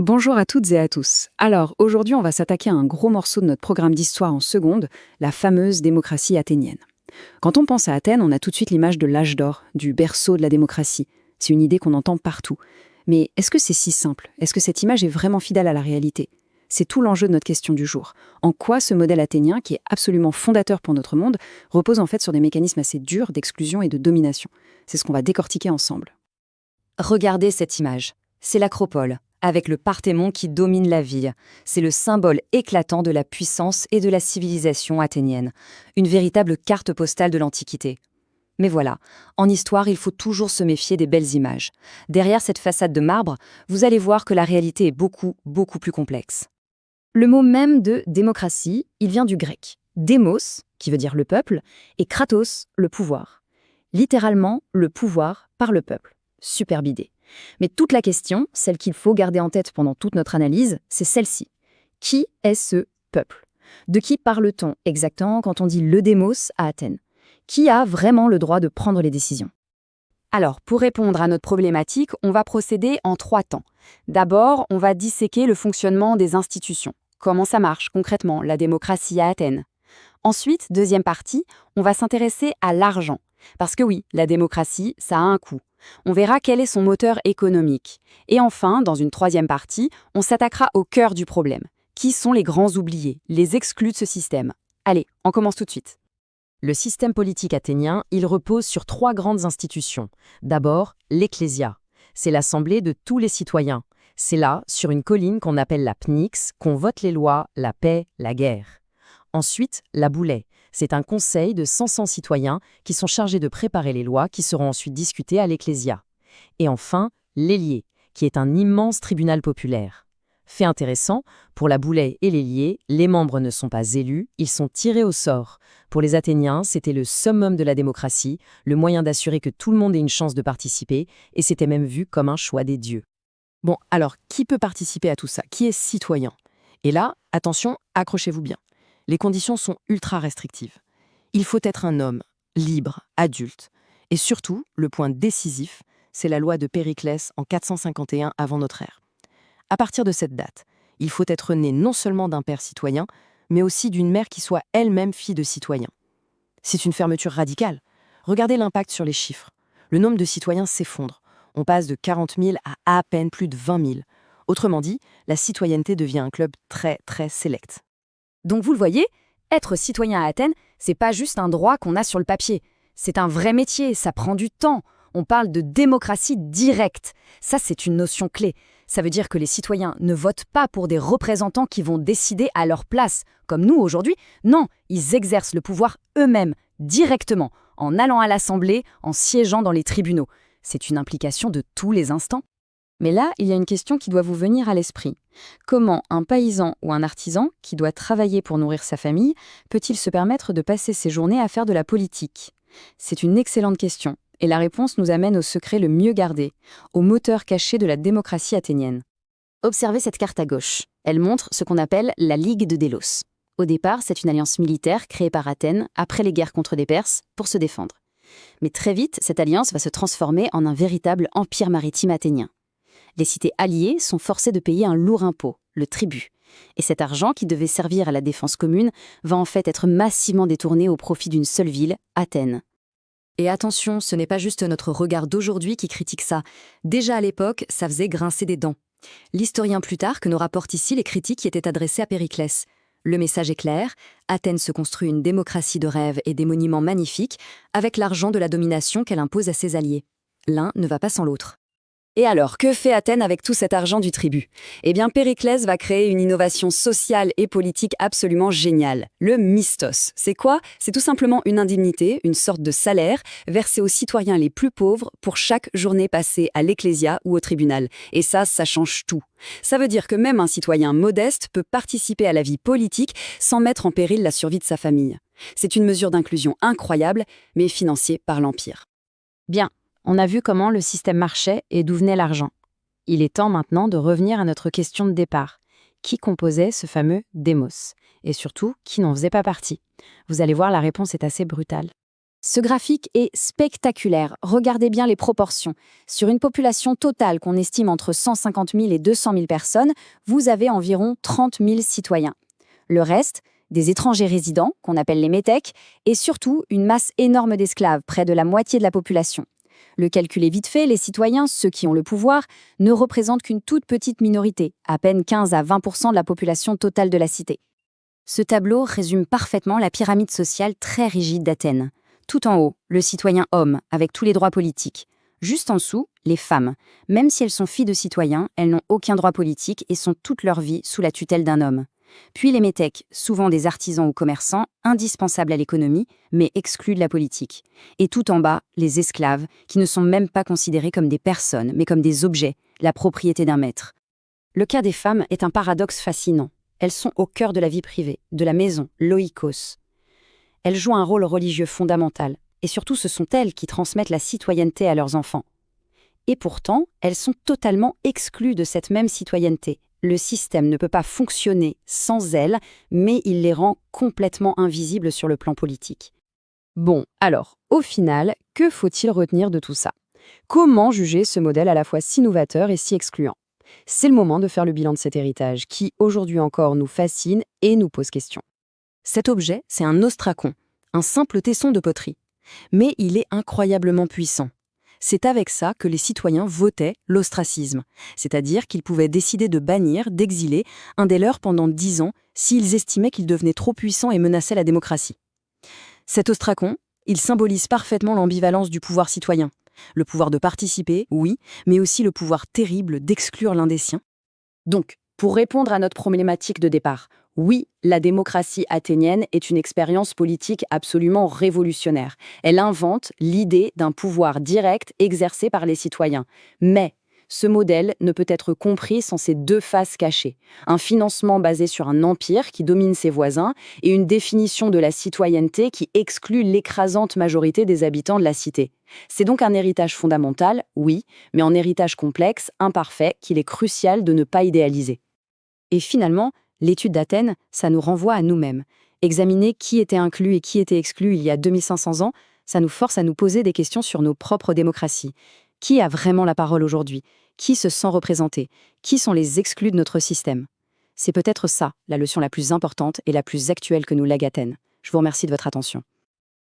Bonjour à toutes et à tous. Alors, aujourd'hui, on va s'attaquer à un gros morceau de notre programme d'histoire en seconde, la fameuse démocratie athénienne. Quand on pense à Athènes, on a tout de suite l'image de l'âge d'or, du berceau de la démocratie. C'est une idée qu'on entend partout. Mais est-ce que c'est si simple? Est-ce que cette image est vraiment fidèle à la réalité? C'est tout l'enjeu de notre question du jour. En quoi ce modèle athénien, qui est absolument fondateur pour notre monde, repose en fait sur des mécanismes assez durs d'exclusion et de domination? C'est ce qu'on va décortiquer ensemble. Regardez cette image. C'est l'Acropole, avec le Parthénon qui domine la ville. C'est le symbole éclatant de la puissance et de la civilisation athénienne. Une véritable carte postale de l'Antiquité. Mais voilà, en histoire, il faut toujours se méfier des belles images. Derrière cette façade de marbre, vous allez voir que la réalité est beaucoup, beaucoup plus complexe. Le mot même de démocratie, il vient du grec. Démos, qui veut dire le peuple, et kratos, le pouvoir. Littéralement, le pouvoir par le peuple. Superbe idée. Mais toute la question, celle qu'il faut garder en tête pendant toute notre analyse, c'est celle-ci. Qui est ce peuple? De qui parle-t-on exactement quand on dit le démos à Athènes? Qui a vraiment le droit de prendre les décisions? Alors, pour répondre à notre problématique, on va procéder en 3 temps. D'abord, on va disséquer le fonctionnement des institutions. Comment ça marche concrètement, la démocratie à Athènes? Ensuite, deuxième partie, on va s'intéresser à l'argent. Parce que oui, la démocratie, ça a un coût. On verra quel est son moteur économique. Et enfin, dans une troisième partie, on s'attaquera au cœur du problème. Qui sont les grands oubliés, les exclus de ce système? Allez, on commence tout de suite. Le système politique athénien, il repose sur 3 grandes institutions. D'abord, l'Ecclésia. C'est l'assemblée de tous les citoyens. C'est là, sur une colline qu'on appelle la Pnyx, qu'on vote les lois, la paix, la guerre. Ensuite, la Boulée. C'est un conseil de 500 citoyens qui sont chargés de préparer les lois qui seront ensuite discutées à l'Ecclésia. Et enfin, l'Héliée, qui est un immense tribunal populaire. Fait intéressant, pour la Boulée et l'Héliée, les membres ne sont pas élus, ils sont tirés au sort. Pour les Athéniens, c'était le summum de la démocratie, le moyen d'assurer que tout le monde ait une chance de participer, et c'était même vu comme un choix des dieux. Bon, alors, qui peut participer à tout ça? Qui est citoyen? Et là, attention, accrochez-vous bien. Les conditions sont ultra restrictives. Il faut être un homme, libre, adulte. Et surtout, le point décisif, c'est la loi de Périclès en 451 avant notre ère. À partir de cette date, il faut être né non seulement d'un père citoyen, mais aussi d'une mère qui soit elle-même fille de citoyen. C'est une fermeture radicale. Regardez l'impact sur les chiffres. Le nombre de citoyens s'effondre. On passe de 40 000 à peine plus de 20 000. Autrement dit, la citoyenneté devient un club très, très sélect. Donc vous le voyez, être citoyen à Athènes, c'est pas juste un droit qu'on a sur le papier. C'est un vrai métier, ça prend du temps. On parle de démocratie directe. Ça, c'est une notion clé. Ça veut dire que les citoyens ne votent pas pour des représentants qui vont décider à leur place, comme nous aujourd'hui. Non, ils exercent le pouvoir eux-mêmes, directement, en allant à l'Assemblée, en siégeant dans les tribunaux. C'est une implication de tous les instants. Mais là, il y a une question qui doit vous venir à l'esprit. Comment un paysan ou un artisan, qui doit travailler pour nourrir sa famille, peut-il se permettre de passer ses journées à faire de la politique? C'est une excellente question, et la réponse nous amène au secret le mieux gardé, au moteur caché de la démocratie athénienne. Observez cette carte à gauche. Elle montre ce qu'on appelle la Ligue de Délos. Au départ, c'est une alliance militaire créée par Athènes après les guerres contre les Perses pour se défendre. Mais très vite, cette alliance va se transformer en un véritable empire maritime athénien. Les cités alliées sont forcées de payer un lourd impôt, le tribut. Et cet argent qui devait servir à la défense commune va en fait être massivement détourné au profit d'une seule ville, Athènes. Et attention, ce n'est pas juste notre regard d'aujourd'hui qui critique ça. Déjà à l'époque, ça faisait grincer des dents. L'historien Plutarque nous rapporte ici les critiques qui étaient adressées à Périclès. Le message est clair, Athènes se construit une démocratie de rêve et des monuments magnifiques avec l'argent de la domination qu'elle impose à ses alliés. L'un ne va pas sans l'autre. Et alors, que fait Athènes avec tout cet argent du tribut? Eh bien, Périclès va créer une innovation sociale et politique absolument géniale, le mistos. C'est quoi? C'est tout simplement une indemnité, une sorte de salaire, versé aux citoyens les plus pauvres pour chaque journée passée à l'Ecclésia ou au tribunal. Et ça change tout. Ça veut dire que même un citoyen modeste peut participer à la vie politique sans mettre en péril la survie de sa famille. C'est une mesure d'inclusion incroyable, mais financée par l'Empire. Bien. On a vu comment le système marchait et d'où venait l'argent. Il est temps maintenant de revenir à notre question de départ. Qui composait ce fameux démos? Et surtout, qui n'en faisait pas partie? Vous allez voir, la réponse est assez brutale. Ce graphique est spectaculaire. Regardez bien les proportions. Sur une population totale qu'on estime entre 150 000 et 200 000 personnes, vous avez environ 30 000 citoyens. Le reste, des étrangers résidents, qu'on appelle les métèques, et surtout une masse énorme d'esclaves, près de la moitié de la population. Le calcul est vite fait, les citoyens, ceux qui ont le pouvoir, ne représentent qu'une toute petite minorité, à peine 15 à 20% de la population totale de la cité. Ce tableau résume parfaitement la pyramide sociale très rigide d'Athènes. Tout en haut, le citoyen homme, avec tous les droits politiques. Juste en dessous, les femmes. Même si elles sont filles de citoyens, elles n'ont aucun droit politique et sont toute leur vie sous la tutelle d'un homme. Puis les métèques, souvent des artisans ou commerçants, indispensables à l'économie, mais exclus de la politique. Et tout en bas, les esclaves, qui ne sont même pas considérés comme des personnes, mais comme des objets, la propriété d'un maître. Le cas des femmes est un paradoxe fascinant. Elles sont au cœur de la vie privée, de la maison, l'oikos. Elles jouent un rôle religieux fondamental, et surtout ce sont elles qui transmettent la citoyenneté à leurs enfants. Et pourtant, elles sont totalement exclues de cette même citoyenneté. Le système ne peut pas fonctionner sans elles, mais il les rend complètement invisibles sur le plan politique. Bon, alors, au final, que faut-il retenir de tout ça? Comment juger ce modèle à la fois si novateur et si excluant? C'est le moment de faire le bilan de cet héritage qui, aujourd'hui encore, nous fascine et nous pose question. Cet objet, c'est un ostracon, un simple tesson de poterie. Mais il est incroyablement puissant. C'est avec ça que les citoyens votaient l'ostracisme, c'est-à-dire qu'ils pouvaient décider de bannir, d'exiler un des leurs pendant 10 ans s'ils estimaient qu'il devenait trop puissant et menaçait la démocratie. Cet ostracon, il symbolise parfaitement l'ambivalence du pouvoir citoyen. Le pouvoir de participer, oui, mais aussi le pouvoir terrible d'exclure l'un des siens. Donc, pour répondre à notre problématique de départ, oui, la démocratie athénienne est une expérience politique absolument révolutionnaire. Elle invente l'idée d'un pouvoir direct exercé par les citoyens. Mais ce modèle ne peut être compris sans ses deux faces cachées. Un financement basé sur un empire qui domine ses voisins et une définition de la citoyenneté qui exclut l'écrasante majorité des habitants de la cité. C'est donc un héritage fondamental, oui, mais un héritage complexe, imparfait, qu'il est crucial de ne pas idéaliser. Et finalement, l'étude d'Athènes, ça nous renvoie à nous-mêmes. Examiner qui était inclus et qui était exclu il y a 2500 ans, ça nous force à nous poser des questions sur nos propres démocraties. Qui a vraiment la parole aujourd'hui? Qui se sent représenté? Qui sont les exclus de notre système? C'est peut-être ça, la leçon la plus importante et la plus actuelle que nous lègue Athènes. Je vous remercie de votre attention.